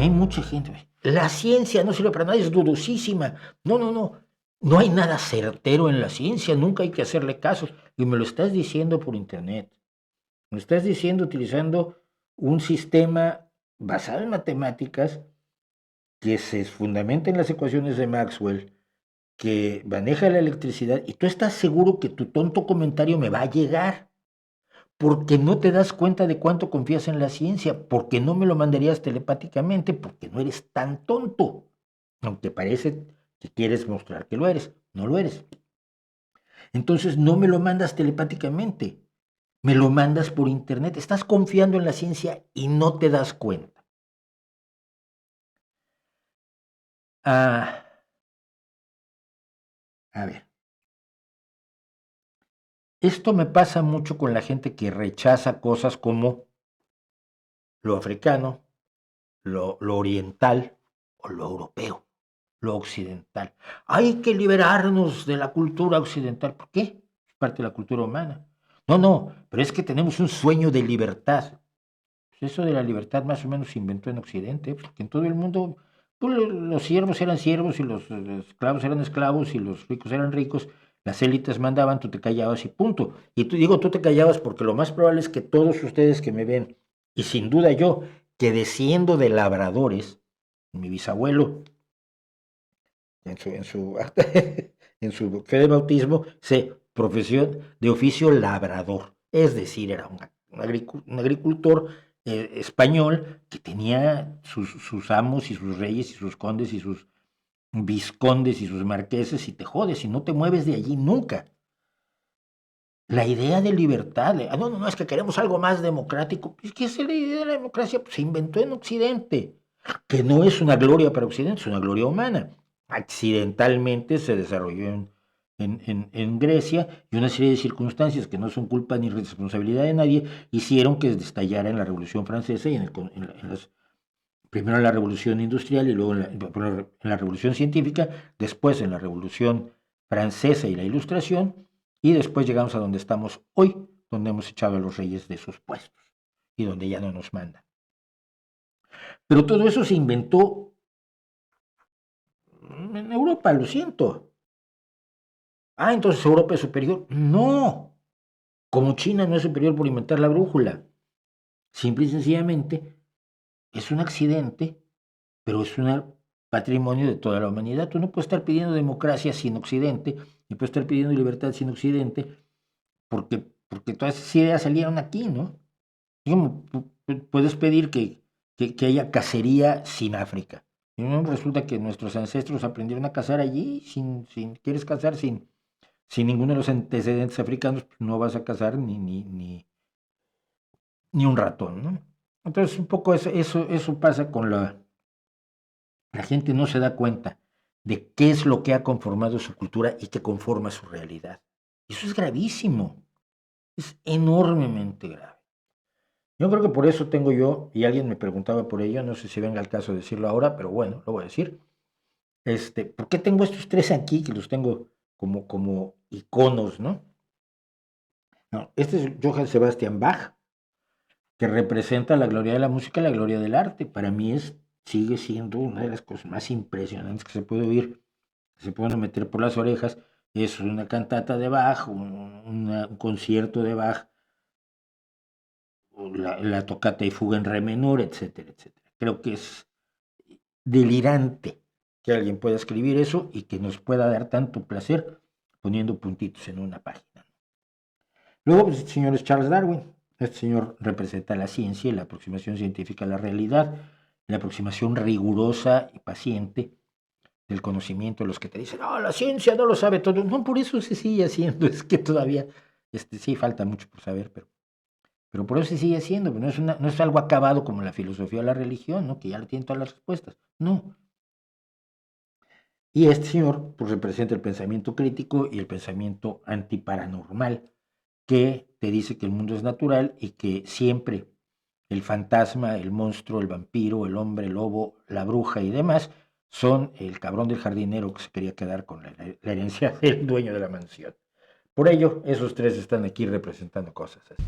hay mucha gente. La ciencia no sirve para nada, es dudosísima. No, no, no. No hay nada certero en la ciencia, nunca hay que hacerle caso. Y me lo estás diciendo por internet. Me lo estás diciendo utilizando un sistema basado en matemáticas que se fundamenta en las ecuaciones de Maxwell, que maneja la electricidad, y tú estás seguro que tu tonto comentario me va a llegar, porque no te das cuenta de cuánto confías en la ciencia, porque no me lo mandarías telepáticamente, porque no eres tan tonto, aunque parece que quieres mostrar que lo eres, no lo eres. Entonces no me lo mandas telepáticamente, me lo mandas por internet, estás confiando en la ciencia y no te das cuenta. A ver, esto me pasa mucho con la gente que rechaza cosas como lo africano, lo oriental o lo europeo, lo occidental. Hay que liberarnos de la cultura occidental. ¿Por qué? Es parte de la cultura humana. No, no, pero es que tenemos un sueño de libertad. Pues eso de la libertad más o menos se inventó en Occidente, porque en todo el mundo pues, los siervos eran siervos y los esclavos eran esclavos y los ricos eran ricos. Las élites mandaban, tú te callabas y punto. Y tú te callabas porque lo más probable es que todos ustedes que me ven, y sin duda yo, que desciendo de labradores, mi bisabuelo, en su, en su fe de bautismo, se profesión de oficio labrador. Es decir, era un agricultor español que tenía sus amos y sus reyes y sus condes y sus vizcondes y sus marqueses y te jodes y no te mueves de allí nunca. La idea de libertad, no, no, no, es que queremos algo más democrático. ¿Qué es la idea de la democracia? Pues se inventó en Occidente, que no es una gloria para Occidente, es una gloria humana. Accidentalmente se desarrolló en Grecia y una serie de circunstancias que no son culpa ni responsabilidad de nadie hicieron que estallara en la Revolución Francesa y primero en la Revolución Industrial y luego en la Revolución Científica, después en la Revolución Francesa y la Ilustración, y después llegamos a donde estamos hoy, donde hemos echado a los reyes de sus puestos y donde ya no nos mandan. Pero todo eso se inventó en Europa, lo siento. Entonces Europa es superior. No, como China no es superior por inventar la brújula. Simple y sencillamente es un accidente, pero es un patrimonio de toda la humanidad. Tú no puedes estar pidiendo democracia sin Occidente, ni puedes estar pidiendo libertad sin Occidente, porque todas esas ideas salieron aquí, ¿no? ¿Cómo puedes pedir que haya cacería sin África? Y no resulta que nuestros ancestros aprendieron a cazar allí, quieres cazar sin ninguno de los antecedentes africanos, pues no vas a cazar ni un ratón, ¿no? Entonces, un poco eso pasa con la gente no se da cuenta de qué es lo que ha conformado su cultura y que conforma su realidad. Eso es gravísimo, es enormemente grave. Yo creo que por eso tengo yo, y alguien me preguntaba por ello, no sé si venga al caso de decirlo ahora, pero bueno, lo voy a decir. ¿Por qué tengo estos tres aquí que los tengo como iconos, ¿no? No, este es Johann Sebastian Bach, que representa la gloria de la música y la gloria del arte. Para mí sigue siendo una de las cosas más impresionantes que se puede oír, que se pueden meter por las orejas. Es una cantata de Bach, un concierto de Bach, la tocata y fuga en re menor, etcétera, etcétera. Creo que es delirante que alguien pueda escribir eso y que nos pueda dar tanto placer poniendo puntitos en una página. Luego, pues, el señor es Charles Darwin. Este señor representa la ciencia y la aproximación científica a la realidad, la aproximación rigurosa y paciente del conocimiento, los que te dicen, no, la ciencia no lo sabe todo. No, por eso se sigue haciendo, es que todavía, sí, falta mucho por saber, pero por eso se sigue haciendo, no es algo acabado como la filosofía o la religión, ¿no? Que ya le tienen todas las respuestas. No. Y este señor, pues representa el pensamiento crítico y el pensamiento antiparanormal, que te dice que el mundo es natural y que siempre el fantasma, el monstruo, el vampiro, el hombre, el lobo, la bruja y demás son el cabrón del jardinero que se quería quedar con la herencia del dueño de la mansión. Por ello, esos tres están aquí representando cosas así.